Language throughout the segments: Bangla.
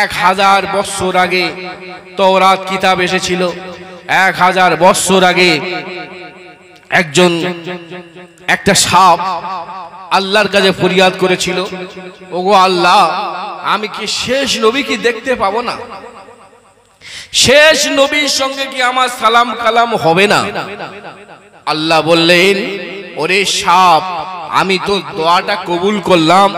1000 বছর আগে তাওরাত কিতাব এসেছিল। 1000 বছর আগে একটা সাপ আল্লাহর কাছে ফরিয়াদ করেছিল, ওগো আল্লাহ, আমি কি শেষ নবী কি দেখতে পাবো না? শেষ নবীর সঙ্গে কি আমার সালাম কালাম হবে না? আল্লাহ বললেন, ওরে সাপ, আমি তো দোয়াটা কবুল করলাম।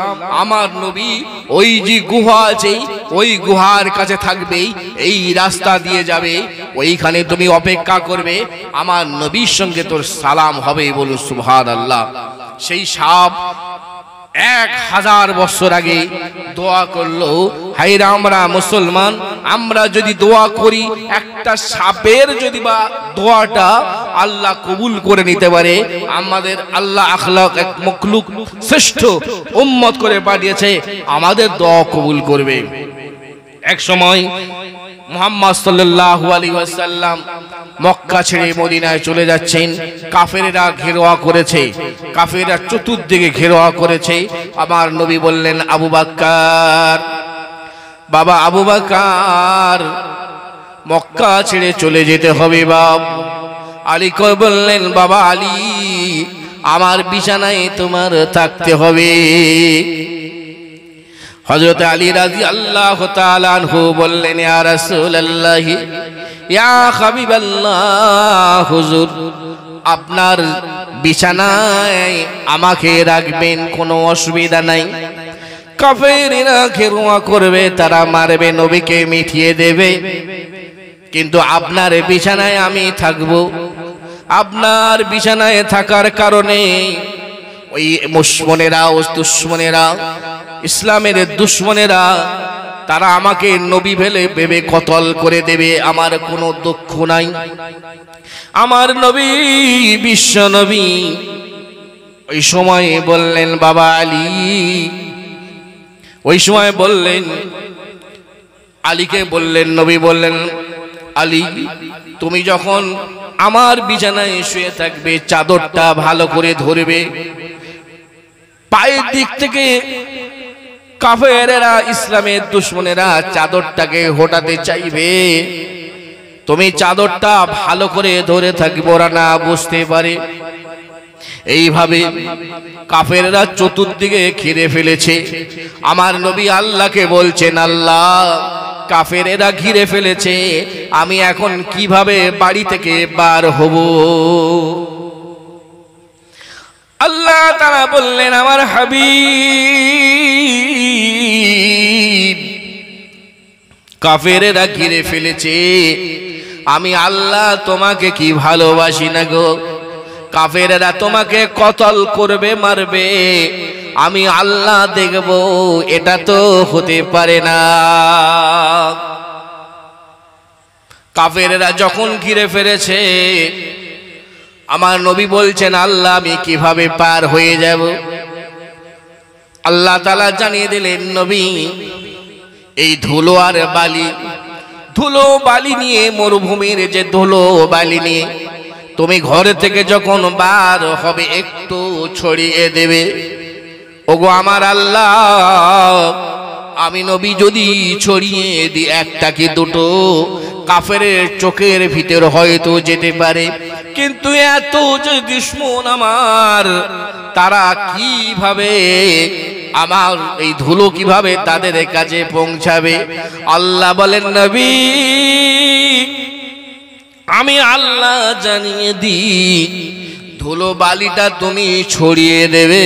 আমার নবী ওই যে গুহা আছে, ওই গুহার কাছে থাকবে, এই রাস্তা দিয়ে যাবে, ওইখানে তুমি অপেক্ষা করবে, আমার নবীর সঙ্গে তোর সালাম হবে। বলুন সুবহানাল্লাহ। সেই সাপ 1000 বছর আগে দোয়া করলো। হায়রে আমরা মুসলমান, আমরা যদি দোয়া করি, একটা সাপের যদি বা দোয়াটা আল্লাহ কবুল করে নিতে পারে, আমাদের আল্লাহ আখলাক এক মখলুক শ্রেষ্ঠ উম্মত করে পাঠিয়েছে, আমাদের দোয়া কবুল করবে। এক সময় মুহাম্মদ সাল্লাল্লাহু আলাইহি ওয়াসাল্লাম মক্কা ছেড়ে মদিনায় চলে যাচ্ছেন। কাফেররা ঘেরোয়া করেছে, কাফেররা চতুর্দিকে ঘেরোয়া করেছে। আমার নবী বললেন, আবু বকর, বাবা আবু বকর, মক্কা ছেড়ে চলে যেতে হবে বাপ। আলী কই বললেন, বাবা আলী, আমার বিছানায় তোমার থাকতে হবে। হযরত আলী রাদিয়াল্লাহু তাআলা আনহু বললেন, ইয়া রাসূলুল্লাহ, ইয়া হাবিবাল্লাহ, হুজুর, আপনার বিছানায় আমাকে রাখবেন, কোনো অসুবিধা নাই। কাফেররা ঘেরোয়া করবে, তারা মারবে, নবীকে মিটিয়ে দেবে, কিন্তু আপনার বিছানায় আমি থাকব। আপনার বিছানায় থাকার কারণে ওই মুশরিকরা, ও দুশমনেরা, ইসলামের দুশমনেরা, তারা আমাকে নবী ভেবে কতল করে দেবে। আমার কোনো দুঃখ নাই। আমার নবী, বিশ্ব নবী, ওই সময় বললেন, বাবা আলী, ওই সময় বললেন, আলীকে বললেন, নবী বললেন, আলী, তুমি যখন আমার বিছানায় শুয়ে থাকবে, চাদরটা ভালো করে ধরবে। পায়ের দিক থেকে কাফেরেরা, ইসলামের দুশমনেরা চাদরটাকে হটাতে চাইবে, তুমি চাদরটা ভালো করে ধরে থাকবে, ওরা না বুঝতে পারে। এইভাবে কাফেররা চতুর্দিকে ঘিরে ফেলেছে। আমার নবী আল্লাহকে বলছেন, আল্লাহ, কাফেরেরা ঘিরে ফেলেছে, আমি এখন কিভাবে বাড়ি থেকে বার হব? আল্লাহ তাআলা বললেন, আমার হাবিব, কাফেরেরা ঘিরে ফেলেছে, আমি আল্লাহ তোমাকে কি ভালোবাসি না গো? কাফেরেরা তোমাকে কতল করবে, মারবে, আমি আল্লাহ দেখব, এটা তো হতে পারে না। কাফেরেরা যখন ঘিরে ফেলেছে, আমার নবী বলছেন, আল্লাহ, আমি কিভাবে পার হয়ে যাব? আল্লাহ তাআলা জানিয়ে দিলেন, নবী, এই ধুলো আর বালি, ধুলো বালি নিয়ে, মরুভূমির যে ধুলো বালি নিয়ে তুমি ঘরে থেকে যখন বার হবে, একটু ছড়িয়ে দেবে। ওগো আমার আল্লাহ, আমি নবী যদি ছড়িয়ে দিই, একটা কি দুটো, কাফেরের চোখের ভিতর হয়তো যেতে পারে, কিন্তু এত যে দুশমন আমার, তারা কিভাবে আমার এই ধুলো কিভাবে তাদের কাছে পৌঁছাবে? আল্লাহ বলেন, নবী, আমি আল্লাহ জানিয়ে দিই, ধুলো বালিটা তুমি ছড়িয়ে দেবে।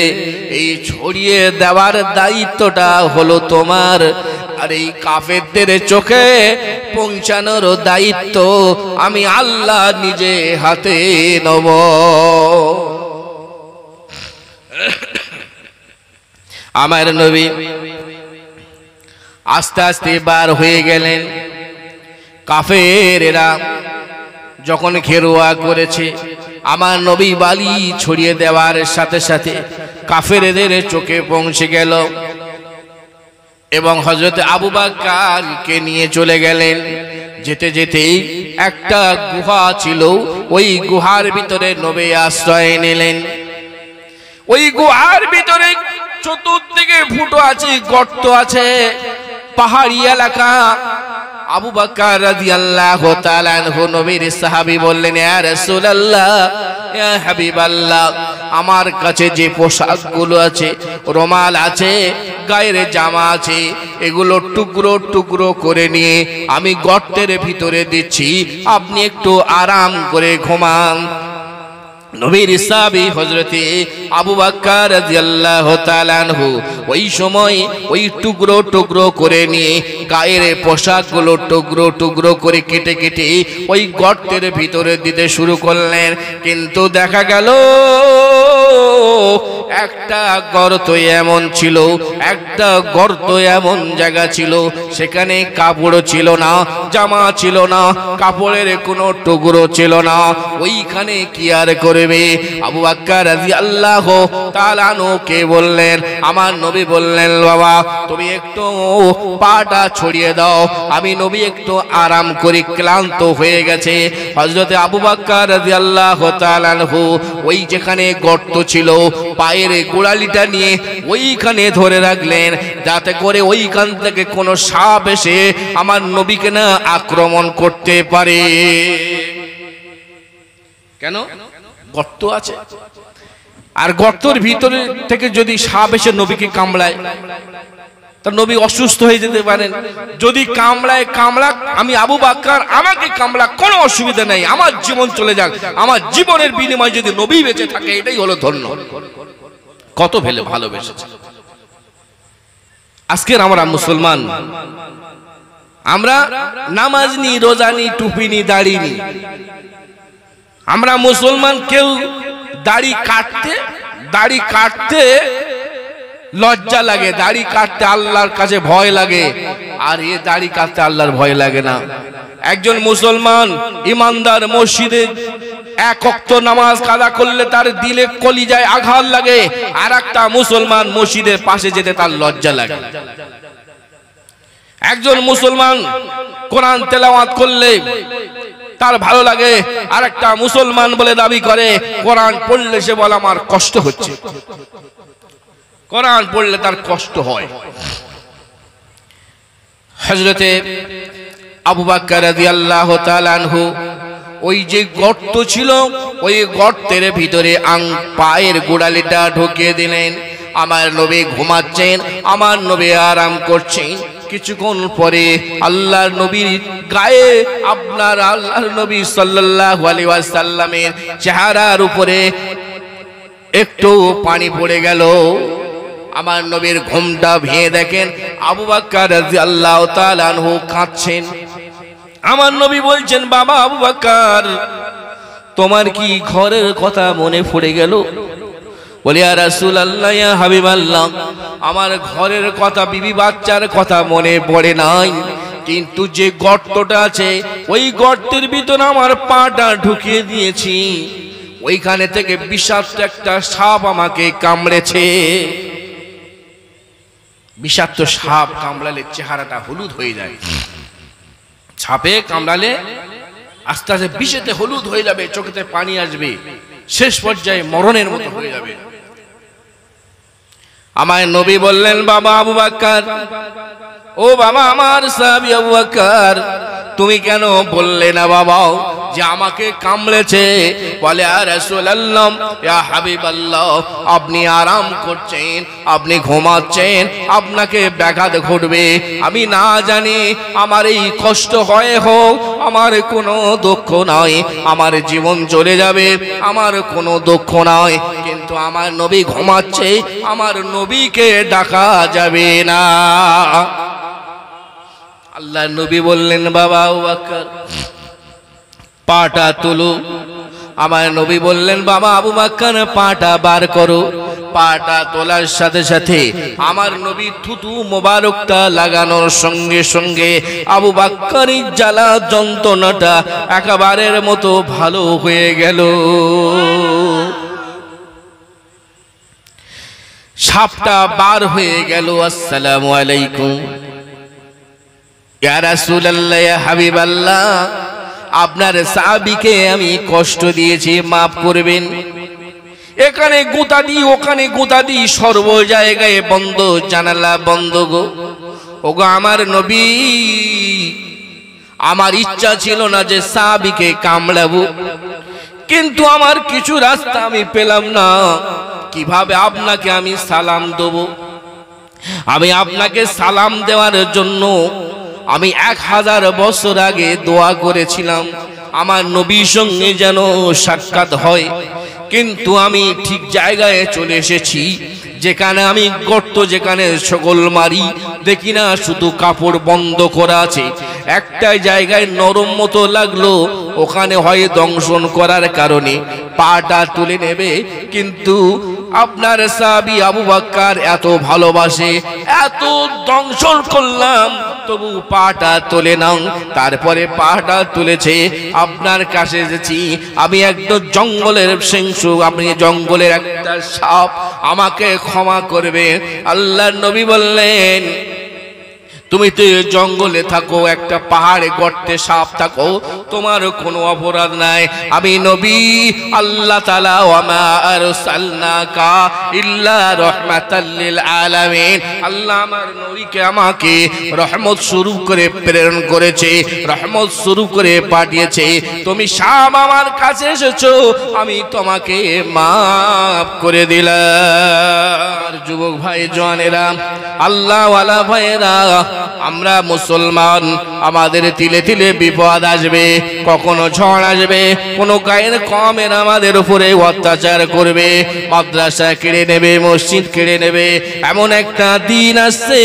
এই ছড়িয়ে দেওয়ার দায়িত্বটা হলো তোমার, আর এই কাফেরদের চোখে পৌঁছানোর দায়িত্ব আমি আল্লাহ নিজে হাতে নেব। আমার নবী আস্তে আস্তে বার হয়ে গেলেন। কাফেরেরা যখন ঘেরোয়া করেছে, আমার নবী বালি ছড়িয়ে দেওয়ার সাথে সাথে কাফেরদের চোখে পৌঁছে গেল এবং হযরত আবু বকরকে নিয়ে চলে গেলেন। যেতে যেতেই একটা গুহা ছিল, ওই গুহার ভিতরে নবী আশ্রয় নিলেন। ওই গুহার ভিতরে চতুর্দিকে ফুটো আছে, গর্ত আছে, পাহাড়ি এলাকা। আবু বকর রাদিয়াল্লাহু তাআলা আনহু নবীর সাহাবী বললেন, ইয়া রাসূলুল্লাহ, ইয়া হাবিবাল্লাহ, আমার কাছে যে পোশাকগুলো আছে, রুমাল আছে, গায়ের জামা আছে, এগুলো টুকরো টুকরো করে নিয়ে আমি গর্তের ভিতরে দিচ্ছি, আপনি একটু আরাম করে ঘুমান। নবীর সাহাবী হযরতে আবু বকর রাদিয়াল্লাহু তাআলা আনহু ওই সময় ওই টুকরো টুকরো করে নিয়ে গায়ের পোশাকগুলো টুকরো টুকরো করে কেটে কেটে ওই গর্তের ভিতরে দিতে শুরু করলেন। কিন্তু দেখা গেল একটা গর্ত এমন ছিল, একটা গর্ত এমন জায়গা ছিল, সেখানে কাপড় ছিল না, জামা ছিল না, কাপড়ের কোনো টুকরো ছিল না। ওইখানে কি আর করবে? আবু বকর রাদিয়াল্লাহু তাআলা আনহুকে বললেন, আমার নবী বললেন, বাবা তুমি একটু পাটা ছড়িয়ে দাও, আমি নবী একটু আরাম করি, ক্লান্ত হয়ে গেছে। হযরতে আবু বকর রাদিয়াল্লাহু তাআলা আনহু ওই যেখানে গর্ত ছিল পায়ের গোড়ালিটা নিয়ে ওইখানে ধরে রাখলেন, যাতে করে ওইখান থেকে কোনো সাপ এসে আমার নবীকে না আক্রমণ করতে পারে। কেন? গর্ত আছে, আর গর্তের ভিতরে থেকে যদি সাপ এসে নবীকে কামড়ায়, তার নবী অসুস্থ হয়ে যেতে পারেন। যদি কামড়ায়, কামড়াক, আমি আবু বকর, আমাকে কামড়াক, কোনো অসুবিধা নেই, আমার জীবন চলে যাক, আমার জীবনের বিনিময়ে যদি নবী বেঁচে থাকে এটাই হলো ধন্য। কত ভালোবেসেছে। আজকের আমরা মুসলমান, আমরা নামাজ নি, রোজা নি, টুপি নি, দাড়ি নি। আমরা মুসলমান কেউ দাড়ি কাটতে লজ্জা লাগে, দাড়ি কাটতে আল্লাহর কাছে ভয় লাগে, আর এ দাড়ি কাটতে আল্লাহর ভয় লাগে না। একজন মুসলমান ইমানদার মসজিদে এক ওয়াক্ত নামাজ কাজা করলে তার দিলে কলিজায় আঘাত লাগে, আর একটা মুসলমান মসজিদের পাশে যেতে তার লজ্জা লাগে। একজন মুসলমান কোরআন তেলাওয়াত করলে তার ভালো লাগে, আর একটা মুসলমান বলে দাবি করে কোরআন পড়লে সে বলে আমার কষ্ট হচ্ছে, কোরআন পড়লে তার কষ্ট হয়। হযরতে আবু বকর রাদিয়াল্লাহু তাআলা আনহু ওই যে গর্ত ছিল, ওই গর্তের ভিতরে পায়ের গোড়ালিটা ঢুকিয়ে দিলেন। আমার নবী ঘুমাচ্ছেন, আমার নবী আরাম করছেন। কিছুক্ষণ পরে আল্লাহর নবীর গায়ে, আপনার আল্লাহর নবী সাল্লাল্লাহু আলাইহি ওয়াসাল্লামের চেহারার উপরে একটু পানি পড়ে গেল। আমার নবীর ঘুমটা ভেঙে দেখেন আবু বকর রাদিয়াল্লাহু তাআলা আনহু কাঁদছেন। আমার নবী বলছেন, বাবা আবু বকর, তোমার কি ঘরের কথা মনে পড়ে গেল? বলি, ইয়া রাসূলুল্লাহ, ইয়া হাবিবাল্লাহ, আমার ঘরের কথা, বিবি বাচ্চার কথা মনে পড়ে নাই, কিন্তু যে গর্তটা আছে ওই গর্তের ভিতরে আমার পাটা ঢুকিয়ে দিয়েছি, ওইখানে থেকে বিষাক্ত একটা সাপ আমাকে কামড়েছে। বিষাক্ত সাপ কামড়ালে চেহারাটা হলুদ হয়ে যায়। সাপে কামড়ালে আস্তে আস্তে বিষেতে হলুদ হয়ে যাবে, চোখেতে পানি আসবে, শেষ পর্যায়ে মরণের মতো হয়ে যাবে। আমার নবী বললেন, বাবা আবু বকর, ও বাবা আমার সাহাবী আবু বকর, তুমি কেন বললে না বাবা যে আমাকে কামড়েছে? বলে, ইয়া রাসূলুল্লাহ, ইয়া হাবিবাল্লাহ, আপনি আরাম করছেন, আপনি ঘুমাচ্ছেন, আপনাকে ব্যাঘাত ঘটবে, আমি না জানি, আমার এই কষ্ট হয় হোক, আমার কোনো দুঃখ নাই, আমার জীবন চলে যাবে, আমার কোনো দুঃখ নাই, কিন্তু আমার নবী ঘুমাচ্ছে, আমার নবীকে ডাকা যাবে না। আল্লাহ নবী বললেন, বাবা আবু বকর, পাটা তুলো। আমার নবী বললেন, বাবা আবু বকর, পাটা বার করো। পাটা তোলার সাথে সাথে আমার নবী থুতু মোবারকটা লাগানোর সঙ্গে সঙ্গে আবু বকরের জ্বালা যন্ত্রণাটা একেবারের মতো ভালো হয়ে গেল। সাপটা বার হয়ে গেল। আসসালামু আলাইকুম। ইয়া রাসূলুল্লাহ, ইয়া হাবিবাল্লাহ, আপনার সাহাবীকে আমি কষ্ট দিয়েছি, মাফ করবেন। এখানে গোতা দিই, ওখানে গোতা দিই, সর্ব জায়গায় বন্ধ, জানালা বন্ধ গো। ওগো আমার নবী, আমার ইচ্ছা ছিল না যে সাহাবীকে কামড়াবো, কিন্তু আমার কিছু রাস্তা আমি পেলাম না, কিভাবে আপনাকে আমি সালাম দেব। আমি আপনাকে সালাম দেওয়ার জন্য আমি 1000 বছর আগে দোয়া করেছিলাম আমার নবীর সঙ্গে যেন সাক্ষাৎ হয়, কিন্তু আমি ঠিক জায়গায় চলে এসেছি যেখানে আমি গর্ত, যেখানে সকল মারি দেখি না শুধু কাপড় বন্ধ করা আছে। একটা জায়গায় নরম মতো লাগলো, ওখানে হয় দংশন করার কারণে পাটা তুলে নেবে, কিন্তু আপনার সাহাবী আবু বকর এত ভালোবাসে, এত দংশন করলাম তবু পাটা তুলে নাও। তারপরে পাটা তুলেছে, আপনার কাছে এসেছি, আমি একদম জঙ্গলের সিংহ, আপনি জঙ্গলের একটা সাপ, আমাকে ক্ষমা করবে। আল্লাহর নবী বললেন, তুমি তো জঙ্গলে থাকো, একটা পাহাড়ে গর্তে সাপ থাকো, তোমার কোনো অপরাধ নাই। আমি নবী, আল্লাহ তাআলা ওয়ামা আরসালনাকা ইল্লা রাহমাতাল লিল আলামিন, আল্লাহ আমার নবীকে আমাকে রহমত স্বরূপ করে প্রেরণ করেছে, রহমত স্বরূপ করে পাঠিয়েছে। তুমি সাপ আমার কাছে এসেছো, আমি তোমাকে মাফ করে দিলাম। যুবক ভাই জওয়ানেরা, আল্লাহ ওয়ালা ভাইরা, আমরা মুসলমান, আমাদের তিলে তিলে বিপদ আসবে, কখনো ঝড় আসবে, কোনো গায়ের কমের আমাদের উপরে অত্যাচার করবে, মাদ্রাসা কেড়ে নেবে, মসজিদ কেড়ে নেবে, এমন একটা দিন আসছে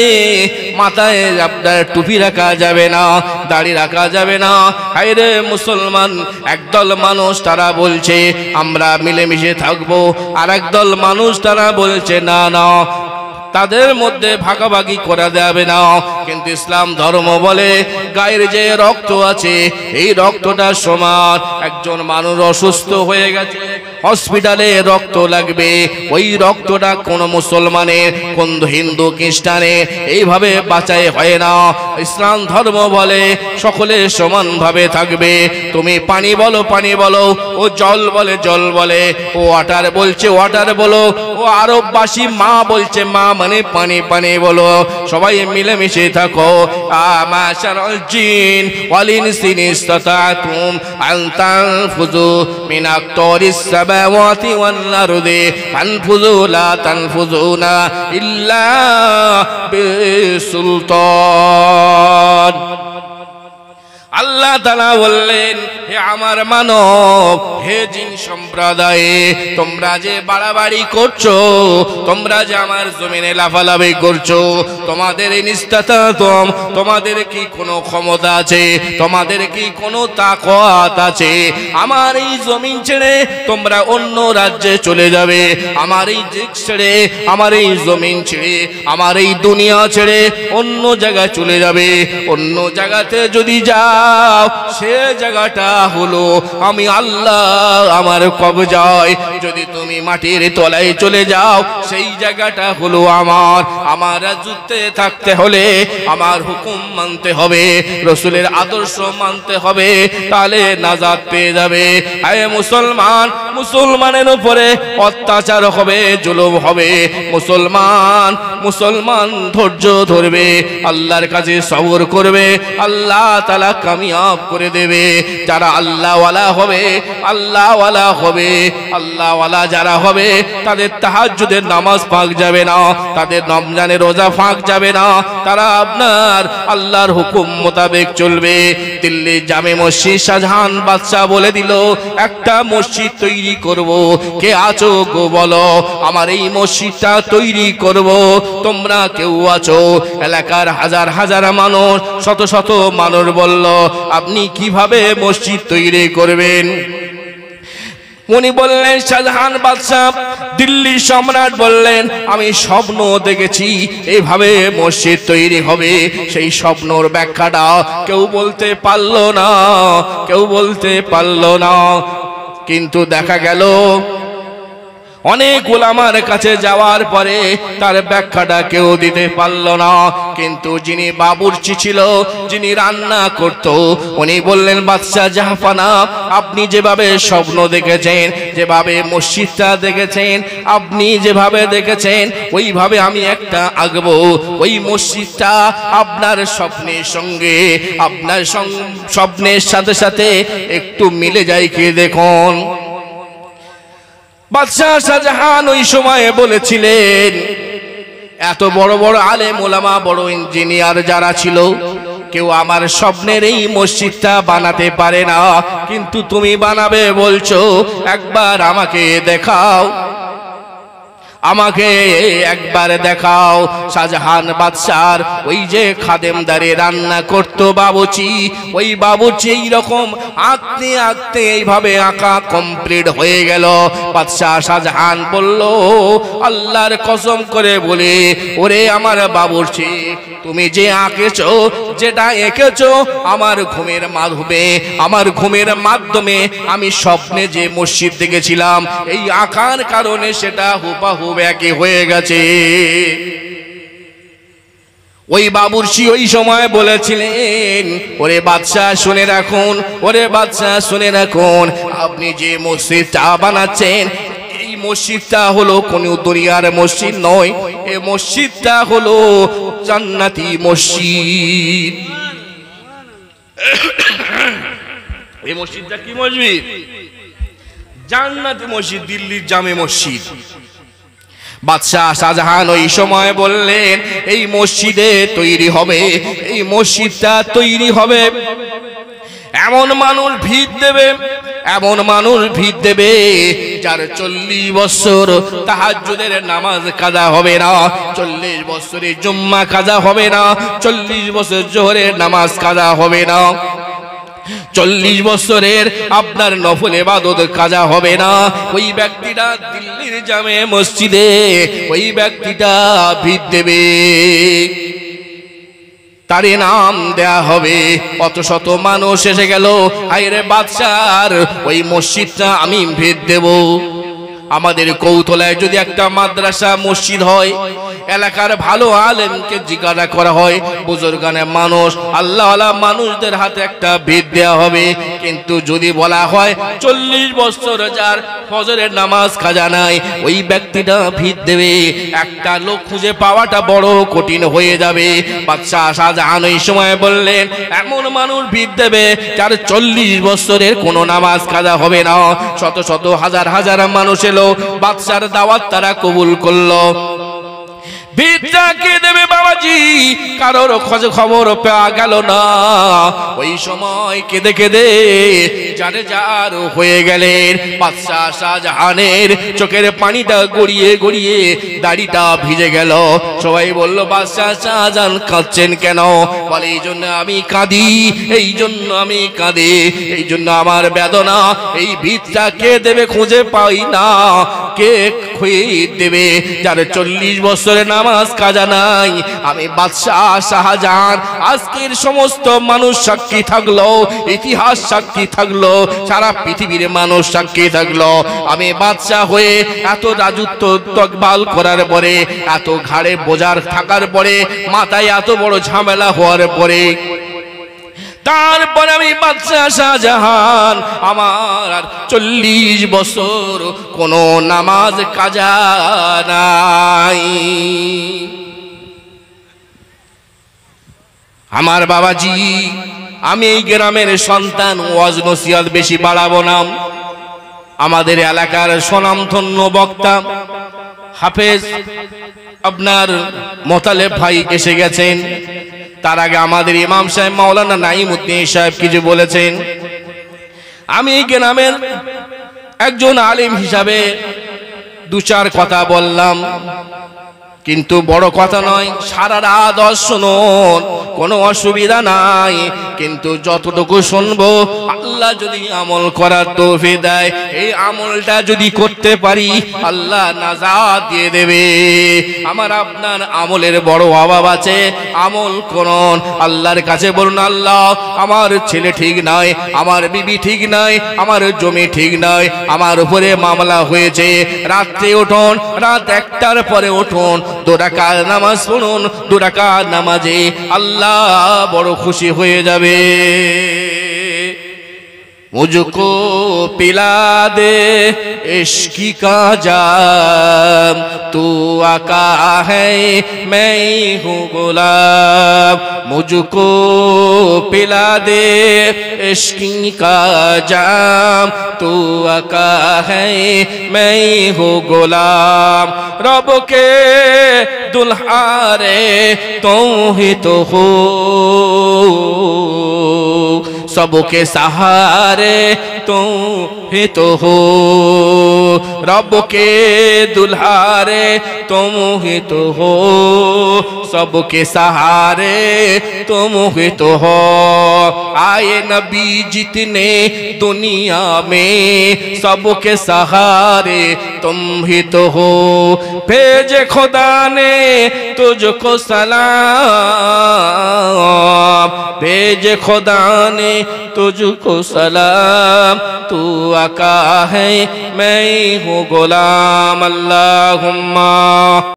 মাথায় আপনার টুপি রাখা যাবে না, দাড়ি রাখা যাবে না। হায়রে মুসলমান, একদল মানুষ তারা বলছে আমরা মিলেমিশে থাকবো, আর একদল মানুষ তারা বলছে না না, তাদের মধ্যে ভাগাভাগি করা যাবে না। কিন্তু ইসলাম ধর্ম বলে গায়ের যে রক্ত আছে এই রক্তটা সমান। একজন মানুষ অসুস্থ হয়ে গেছে, হসপিটালে রক্ত লাগবে, ওই রক্তটা কোন মুসলমানের, কোন হিন্দু খ্রিস্টানের এইভাবে বাঁচাই হয় না। ইসলাম ধর্ম বলে সকলে সমানভাবে থাকবে। তুমি পানি বলো পানি বলো, ও জল বলে জল বলে, ও ওয়াটার বলছে ওয়াটার বলো, ও আরববাসী মা বলছে মা মানে পানি পানি বলো, সবাই মিলেমিশে থাকো। আমাশারাল জিন ওয়াল ইনসি ইসতাতাতুম আন তানফুযু মিন আকতারিস সামাওয়াতি ওয়াল আরদি ফানফুযু লা তানফুযুনা ইল্লা বিসুলতান। আল্লাহ তাআলা বললেন, হে আমার মানব, হে জিন সম্প্রদায়, তোমরা যে বাড়াবাড়ি করছো, তোমরা যে আমার জমিনে লাফালাফি করছো, তোমাদের নিস্তাতাতম, তোমাদের কি কোনো ক্ষমতা আছে, তোমাদের কি কোনো তাকওয়াত আছে? আমার এই জমিন ছেড়ে তোমরা অন্য রাজ্যে চলে যাবে, আমার এই দেশ ছেড়ে, আমার এই জমিন ছেড়ে, আমার এই দুনিয়া ছেড়ে অন্য জায়গায় চলে যাবে। অন্য জায়গাতে যদি যাও, সে জায়গাটা হলো আমি আল্লাহ আমার কবজায়। যদি তুমি মাটির তলায় চলে যাও, সেই জায়গাটা হলো আমার। আমার রাজত্বে থাকতে হলে আমার হুকুম মানতে হবে, রাসূলের আদর্শ মানতে হবে, তাহলে নাজাত পেয়ে যাবে। হে মুসলমান, মুসলমানের উপরে অত্যাচার হবে, জুলুম হবে, মুসলমান মুসলমান ধৈর্য ধরবে, আল্লাহর কাছে সবর করবে, আল্লাহ তাআলা কামিয়াব করে দেবে। যারা আল্লাহওয়ালা হবে, আল্লাহওয়ালা হবে, আল্লাহওয়ালা যারা হবে, তাদের তাহাজ্জুদের নামাজ ফাঁক যাবে না, তাদের রমজানের রোজা ফাঁক যাবে না, তারা আপনার আল্লাহর হুকুম মোতাবেক চলবে। দিল্লি জামে মসজিদ শাহজাহান বাদশাহ বলে দিল, একটা মসজিদ তৈরি করব, কে আছো গো বলো, আমার এই মসজিদটা তৈরি করব। তোমরা কেউ আছো? এলাকার হাজার হাজার মানুষ, শত শত মানুষ বলল, আপনি কিভাবে মসজিদ তৈরি করবেন? উনি বললেন, শাহজাহান বাদশাহ, দিল্লি সম্রাট বললেন, আমি স্বপ্ন দেখেছি এইভাবে মসজিদ তৈরি হবে। সেই স্বপ্নর ব্যাখ্যাটা কেউ বলতে পারলো না, কেউ বলতে পারলো না। কিন্তু দেখা গেল অনেক উলামার কাছে যাওয়ার পরে তার ব্যাখ্যাটা কেউ দিতে পারল না। কিন্তু যিনি বাবুর্চি ছিল, যিনি রান্না করত, উনি বললেন, বাদশাহ জাহাপানা, আপনি যেভাবে স্বপ্ন দেখেছেন, যেভাবে মসজিদটা দেখেছেন, আপনি যেভাবে দেখেছেন ওইভাবে আমি একটা আঁকবো। ওই মসজিদটা আপনার স্বপ্নের সঙ্গে, আপনার স্বপ্নের সাথে সাথে একটু মিলে যায় কি দেখুন। বাদশাহ শাহজাহান ওই সময়ে বলেছিলেন, এত বড় বড় আলেম ওলামা, বড় ইঞ্জিনিয়ার যারা ছিল, কেউ আমার স্বপ্নের এই মসজিদটা বানাতে পারে না, কিন্তু তুমি বানাবে বলছো, একবার আমাকে দেখাও, আমাকে একবার দেখাও। শাহজাহান বাদশার ওই যে খাদেমদারে রান্না করতো বাবুচি, ওই বাবুচি এইরকম আঁকতে আঁকতে এইভাবে আঁকা কমপ্লিট হয়ে গেল। বাদশাহ শাহজাহান বলল, আল্লাহর কসম করে বলে, ওরে আমার বাবুচি, তুমি যে আঁকেছো, যেটা এঁকেছো, আমার ঘুমের মাধ্যমে, আমার ঘুমের মাধ্যমে আমি স্বপ্নে যে মসজিদ দেখেছিলাম, এই আঁকার কারণে সেটা হুবহু একই হয়ে গেছে। ওই বাবুর্চি ওই সময় বলেছিলেন, ওরে বাদশাহ শুনে রাখুন, ওরে বাদশাহ শুনে রাখুন, আপনি যে মসজিদটা বানাচ্ছেন, এই মসজিদটা হলো কোন দুনিয়ার মসজিদ নয়, এই মসজিদটা হলো জান্নাতি মসজিদ। এই মসজিদটা কি মসজিদ? জান্নাতি মসজিদ, দিল্লির জামে মসজিদ। বাদশাহ শাহজাহান ওই সময় বললেন, এই মসজিদে তৈরি হবে, এই মসজিদটা তৈরি হবে, এমন মানুষ ভিড় দেবে, এমন মানুষ ভিড় দেবে যার 40 বছর তাহাজ্জুদের নামাজ কাজা হবে না, 40 বছরের জুম্মা কাজা হবে না, 40 বছর জোহরের নামাজ কাজা হবে না, 40 বছরের আপনার নফল ইবাদত কাজা হবে না। ওই ব্যক্তিটা দিল্লির জামে মসজিদে ওই ব্যক্তিটা ভিড় দেবে, তারে নাম দেয়া হবে। অত শত মানুষ এসে গেল, আইরে বাদশার ওই মসজিদটা আমি ভিড় দেব। আমাদের কৌতলায় যদি একটা মাদ্রাসা মসজিদ হয়, এলাকার ভালো আলেমকে জিজ্ঞাসা করা হয়, বুজুর্গানে মানুষ, আল্লাহওয়ালা মানুষদের হাতে একটা ভিড় দেওয়া হবে। কিন্তু যদি বলা হয় 40 বছর যার ফজরের নামাজ কাজা নাই, ওই ব্যক্তিটা ভিড় দেবে, একটা লোক খুঁজে পাওয়াটা বড় কঠিন হয়ে যাবে। বাদশাহ শাহজাহান ওই সময় বললেন, এমন মানুষ ভিড় দেবে যার 40 বছরের কোনো নামাজ কাজা হবে না। শত শত হাজার হাজার মানুষ এলো, বাদশার দাওয়াত তারা কবুল করলো। ভিড়টা কে দেবে বাবাজি? কারোর খবর পাওয়া গেল না। ওই সময় কেঁদে কেঁদে যারে যার হয়ে গেলেন। বাদশাহ শাহজাহানের চোখের পানিটা গড়িয়ে গড়িয়ে দাড়িটা ভিজে গেল। সবাই বলল, বাদশাহ শাহজাহান কাঁদছেন কেন? বলে, এই জন্য আমি কাঁদি, এই জন্য আমি কাঁদি, এই জন্য আমার বেদনা। এই ভিড়টা কে দেবে খুঁজে পাই না, কে খুঁজে দেবে যার 40 বছরের নামাজ কাজা নাই? আমি বাদশাহ শাহজাহান। আজকের সমস্ত মানুষ সাক্ষী থাকলো, ইতিহাস সাক্ষী থাকলো, সারা পৃথিবীর মানুষ সাক্ষী থাকলো, আমি বাদশাহ হয়ে এত রাজত্ব তকবাল করার পরে, এত ঘাড়ে বোঝার থাকার পরে, মাথায় এত বড় ঝামেলা হওয়ার পরে, তারপরে আমি বাদশাহ শাহজাহান আমার আর 40 বছর কোনো নামাজ কাজা নাই। আমার বাবাজি, আমি এই গ্রামের সন্তান, ওয়াজ নসিহত বেশি বাড়াবো না। আমাদের এলাকার স্বনামধন্য বক্তা হাফেজ আপনার মোতালেব ভাই এসে গেছেন। তার আগে আমাদের ইমাম সাহেব মাওলানা নাঈমউদ্দিন সাহেব কিছু বলেছেন। আমি এই গ্রামের একজন আলিম হিসাবে 2-4 কথা বললাম। কিন্তু বড় কথা নয়, সারা রাত শুনুন, কোনো অসুবিধা নাই, কিন্তু যতটুকু শুনবো আল্লাহ যদি আমল করার তৌফিক দেয়, এই আমলটা যদি করতে পারি আল্লাহ নাজাত দিয়ে দেবে। আমার আপনার আমলের বড় অভাব আছে, আমল করুন, আল্লাহর কাছে বলুন, আল্লাহ আমার ছেলে ঠিক নয়, আমার বিবি ঠিক নয়, আমার জমি ঠিক নয়, আমার উপরে মামলা হয়েছে, রাত্রে উঠুন, রাত 1টার পরে উঠুন, 2 রাকাত নামাজ পড়ুন, 2 রাকাত নামাজে আল্লাহ বড় খুশি হয়ে যাবে। मुझको पिला दे इश्क का जाम, तू आका है मैं हूँ गुलाम, मुझको पिला दे इश्क का जाम, तू आका है मैं हूँ गुलाम, रब के दुल्हारे तुम ही तो हो, सबके सहारे तुम ही तो हो, रब के दुल्हारे तुम ही तो हो, सबके सहारे तुम ही तो हो, आए नबी जितने दुनिया में सबके सहारे तुम ही तो हो, भेजे खुदा ने तुझको सलाम, भेजे खुदा ने तुझको सलाम, तू आका है मैं हूँ गुलाम। अल्लाहुम्मा